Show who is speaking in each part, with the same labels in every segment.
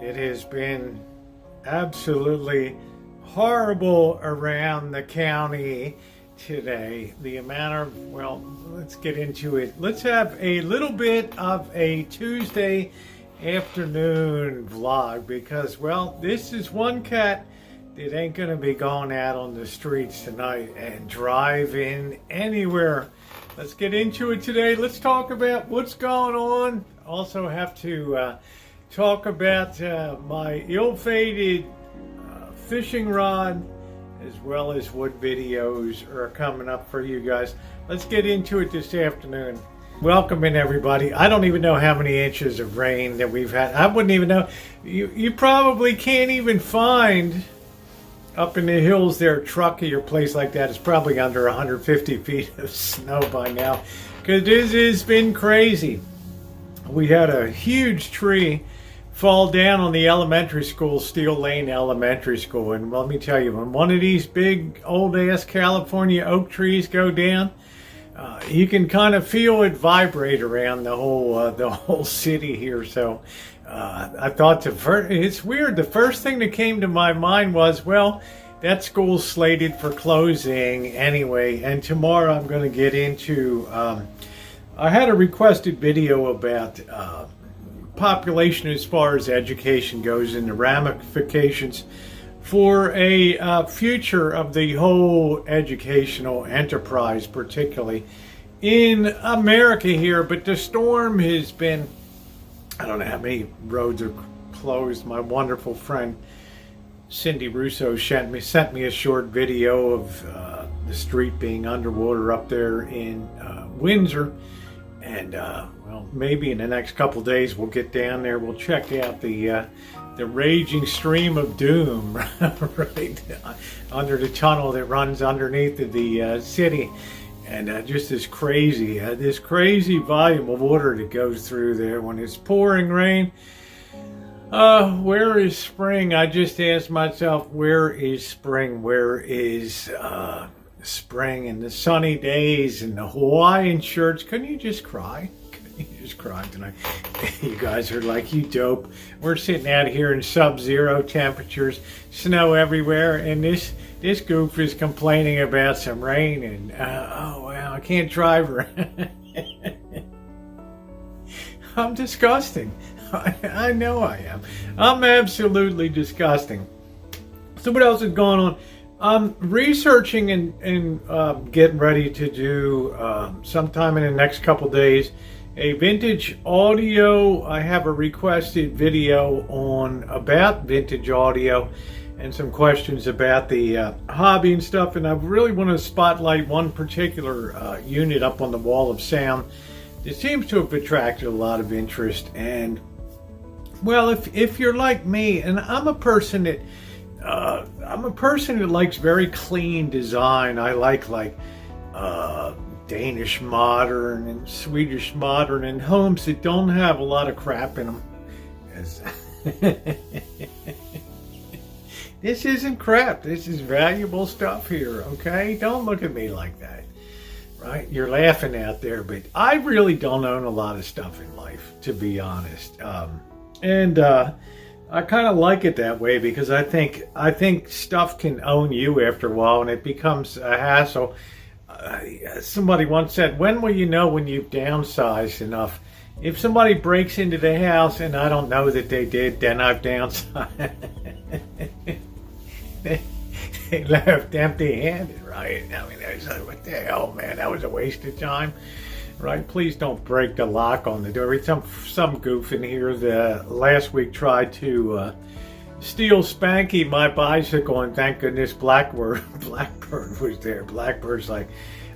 Speaker 1: It has been absolutely horrible around the county today. The amount of, well, let's get into it. Let's have a little bit of a Tuesday afternoon vlog because, well, this is one cat that ain't going to be going out on the streets tonight and driving anywhere. Let's get into it today. Let's talk about what's going on. Also have to talk about my ill-fated fishing rod, as well as what videos are coming up for you guys. Let's get into it this afternoon. Welcome in, everybody. I don't even know how many inches of rain that we've had. I wouldn't even know. You probably can't even find up in the hills there, Truckee or place like that. It's probably under 150 feet of snow by now, because this has been crazy. We had a huge tree fall down on the elementary school, Steel Lane Elementary School. And let me tell you, when one of these big old-ass California oak trees go down, you can kind of feel it vibrate around the whole city here. So I thought it's weird. The first thing that came to my mind was, well, that school's slated for closing anyway. And tomorrow I'm going to get into, I had a requested video about population as far as education goes and the ramifications for a future of the whole educational enterprise, particularly in America here. But the storm has been, I don't know how many roads are closed. My wonderful friend Cindy Russo sent me a short video of the street being underwater up there in Windsor. And well, maybe in the next couple days we'll get down there. We'll check out the raging stream of doom right under the tunnel that runs underneath the city, and just this crazy volume of water that goes through there when it's pouring rain. Where is spring? I just asked myself, where is spring? Where is spring and the sunny days and the Hawaiian shirts? Couldn't you just cry? Couldn't you just cry tonight? You guys are like, you dope. We're sitting out here in sub-zero temperatures, snow everywhere, and this goof is complaining about some rain, and oh wow, I can't drive around. I'm disgusting. I know I am. I'm absolutely disgusting. So what else is going on? I'm researching and getting ready to do sometime in the next couple days a vintage audio. I have a requested video about vintage audio and some questions about the hobby and stuff, and I really want to spotlight one particular unit up on the wall of sound that seems to have attracted a lot of interest. And well, if you're like me, and I'm a person that likes very clean design. I like Danish modern and Swedish modern and homes that don't have a lot of crap in them. This isn't crap. This is valuable stuff here, okay? Don't look at me like that, right? You're laughing out there, but I really don't own a lot of stuff in life, to be honest. I kind of like it that way because I think stuff can own you after a while, and it becomes a hassle. Somebody once said, when will you know when you've downsized enough? If somebody breaks into the house and I don't know that they did, then I've downsized. They left empty-handed, right? I mean, it's like, what the hell, man? That was a waste of time. Right, please don't break the lock on the door. Some goof in here last week tried to steal Spanky, my bicycle, and thank goodness Blackbird was there. Blackbird's like,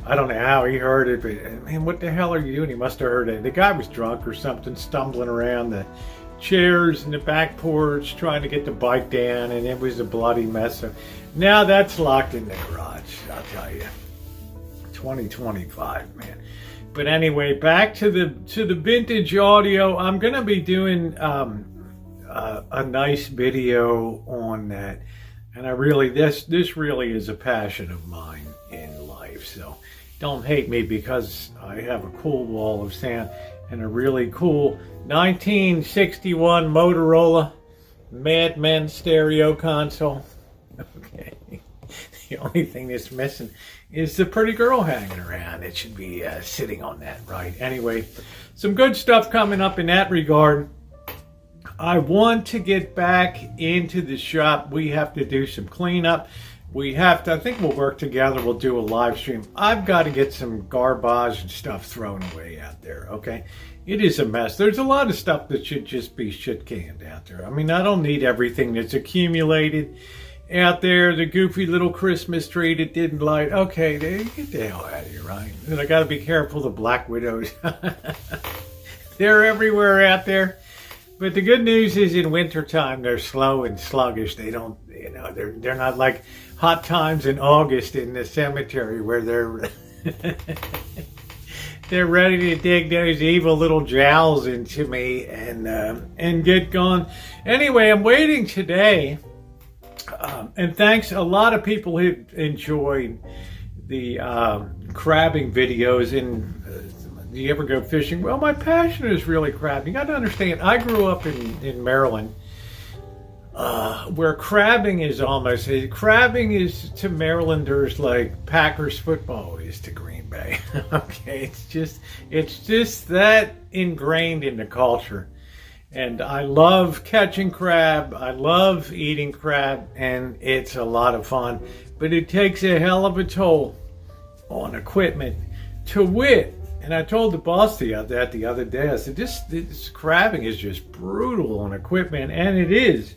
Speaker 1: I don't know how he heard it, but man, what the hell are you doing? He must have heard it. The guy was drunk or something, stumbling around the chairs in the back porch trying to get the bike down, and it was a bloody mess. So now that's locked in the garage, I'll tell you. 2025, man. But anyway, back to the vintage audio. I'm gonna be doing a nice video on that, and this really is a passion of mine in life. So don't hate me because I have a cool wall of sound and a really cool 1961 Motorola Mad Men stereo console. Okay. The only thing that's missing is the pretty girl hanging around. It should be sitting on that, right? Anyway, some good stuff coming up in that regard. I want to get back into the shop. We have to do some cleanup. We have to, I think we'll work together. We'll do a live stream. I've got to get some garbage and stuff thrown away out there, okay? It is a mess. There's a lot of stuff that should just be shit canned out there. I mean, I don't need everything that's accumulated out there. The goofy little Christmas tree that didn't light. Okay, get the hell out of here, right? And I got to be careful of the black widows. They're everywhere out there. But the good news is in wintertime, they're slow and sluggish. They don't, you know, they're not like hot times in August in the cemetery where they're they're ready to dig those evil little jowls into me and get gone. Anyway, I'm waiting today. And thanks, a lot of people have enjoyed the crabbing videos. Do you ever go fishing? Well, my passion is really crabbing. You got to understand, I grew up in Maryland, where crabbing is to Marylanders like Packers football is to Green Bay. Okay, it's just that ingrained in the culture. And I love catching crab. I love eating crab, and it's a lot of fun. But it takes a hell of a toll on equipment. To wit, and I told the boss that the other day, I said, this crabbing is just brutal on equipment, and it is.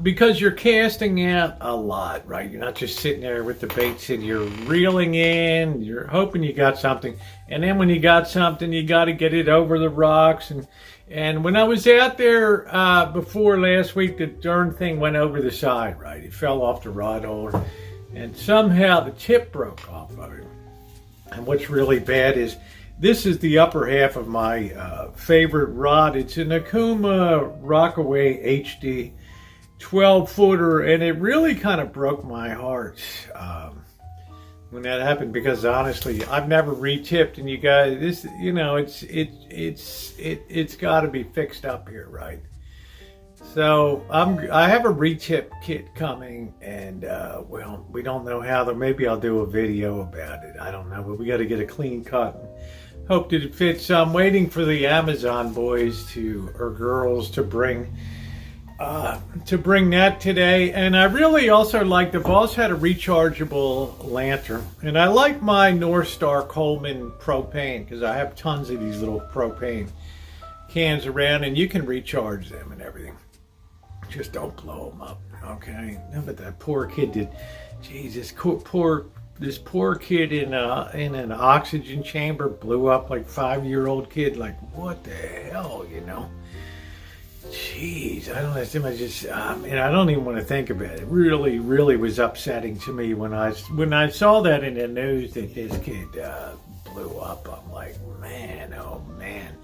Speaker 1: Because you're casting out a lot, right? You're not just sitting there with the baits and you're reeling in, you're hoping you got something. And then when you got something, you got to get it over the rocks. And when I was out there before last week, the darn thing went over the side, right? It fell off the rod holder, and somehow the tip broke off of it. And what's really bad is this is the upper half of my favorite rod. It's an Akuma Rockaway HD 12-footer, and it really kind of broke my heart when that happened, because honestly, I've never re-tipped, and you guys, this, you know, it's got to be fixed up here, right? So I have a re-tip kit coming, and well, we don't know how. Though maybe I'll do a video about it. I don't know, but we got to get a clean cut. Hope that it fits. So I'm waiting for the Amazon boys or girls to bring that today. And I really also like, the boss had a rechargeable lantern, and I like my North Star Coleman propane, because I have tons of these little propane cans around, and you can recharge them and everything. Just don't blow them up, okay? No, but that poor kid did. Jesus, this poor kid in an oxygen chamber blew up, like 5-year-old kid. Like, what the hell, you know? Jeez, I don't know. I just, and I don't even want to think about it. It really, really was upsetting to me when I saw that in the news that this kid blew up. I'm like, man, oh man.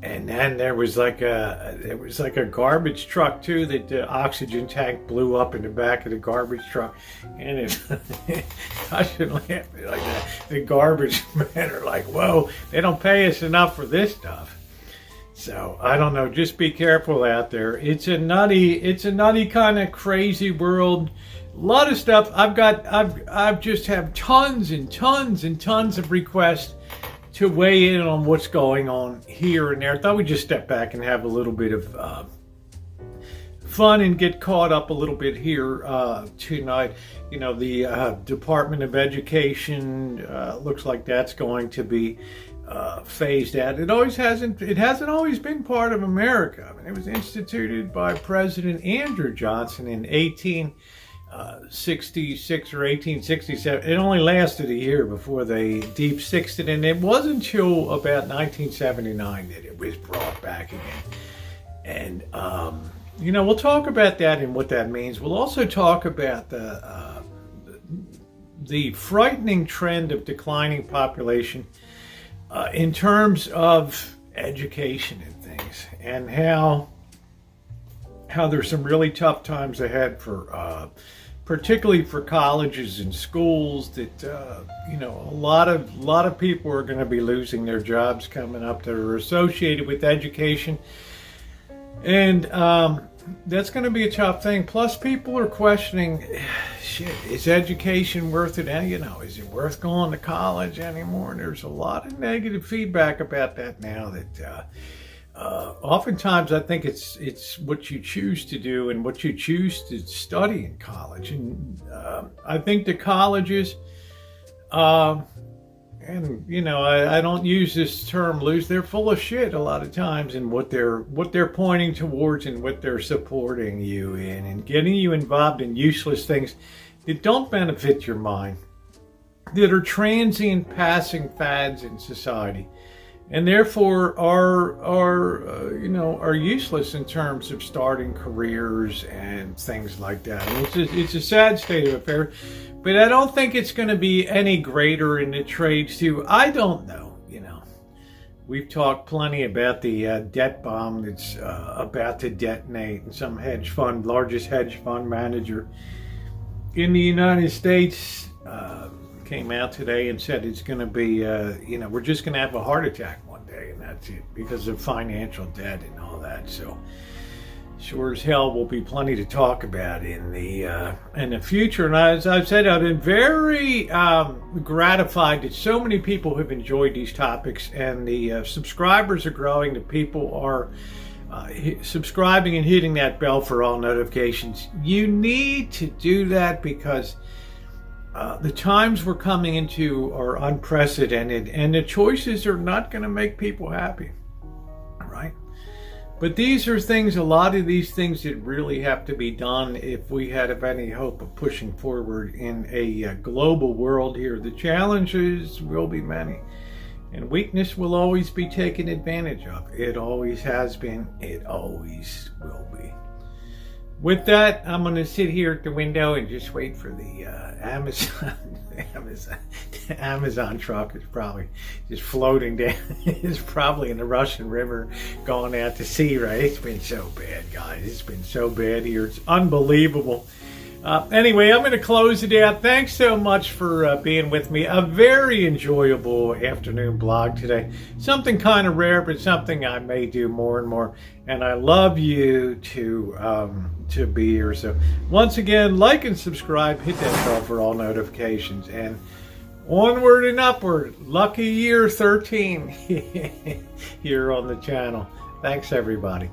Speaker 1: And then there was like a garbage truck too, that the oxygen tank blew up in the back of the garbage truck. And I shouldn't laugh at it like that. The garbage men are like, whoa, they don't pay us enough for this stuff. So I don't know. Just be careful out there. It's a nutty kind of crazy world. A lot of stuff. I've just have tons and tons and tons of requests to weigh in on what's going on here and there. I thought we'd just step back and have a little bit of fun and get caught up a little bit here tonight. You know, the Department of Education looks like that's going to be phased out. It hasn't always been part of America. I mean, it was instituted by President Andrew Johnson in 1866 or 1867. It only lasted a year before they deep-sixed it, and it wasn't until about 1979 that it was brought back again. And you know, we'll talk about that and what that means. We'll also talk about the frightening trend of declining population in terms of education and things, and how there's some really tough times ahead for particularly for colleges and schools, that you know, a lot of people are going to be losing their jobs coming up that are associated with education. And that's going to be a tough thing. Plus, people are questioning, shit, is education worth it? And, is it worth going to college anymore? And there's a lot of negative feedback about that now. That oftentimes I think it's what you choose to do and what you choose to study in college. And I think the colleges, and I don't use this term loose. They're full of shit a lot of times, and what they're pointing towards and what they're supporting you in, and getting you involved in useless things that don't benefit your mind, that are transient, passing fads in society, and therefore are useless in terms of starting careers and things like that. And it's a sad state of affairs. But I don't think it's going to be any greater in the trades too. I don't know. We've talked plenty about the debt bomb that's about to detonate, and some largest hedge fund manager in the United States came out today and said it's going to be, we're just going to have a heart attack one day, and that's it, because of financial debt and all that. So sure as hell will be plenty to talk about in the future. And as I've said, I've been very gratified that so many people have enjoyed these topics, and the subscribers are growing. The people are subscribing and hitting that bell for all notifications. You need to do that, because the times we're coming into are unprecedented, and the choices are not going to make people happy, right? But these are things, a lot of these things that really have to be done if we have any hope of pushing forward in a global world here. The challenges will be many, and weakness will always be taken advantage of. It always has been. It always will be. With that, I'm going to sit here at the window and just wait for the Amazon truck. Is probably just floating down. It's probably in the Russian River going out to sea, right? It's been so bad, guys. It's been so bad here. It's unbelievable. Anyway, I'm going to close it out. Thanks so much for being with me. A very enjoyable afternoon blog today. Something kind of rare, but something I may do more and more. And I love you to be here. So once again, like and subscribe. Hit that bell for all notifications. And onward and upward. Lucky year 13 here on the channel. Thanks, everybody.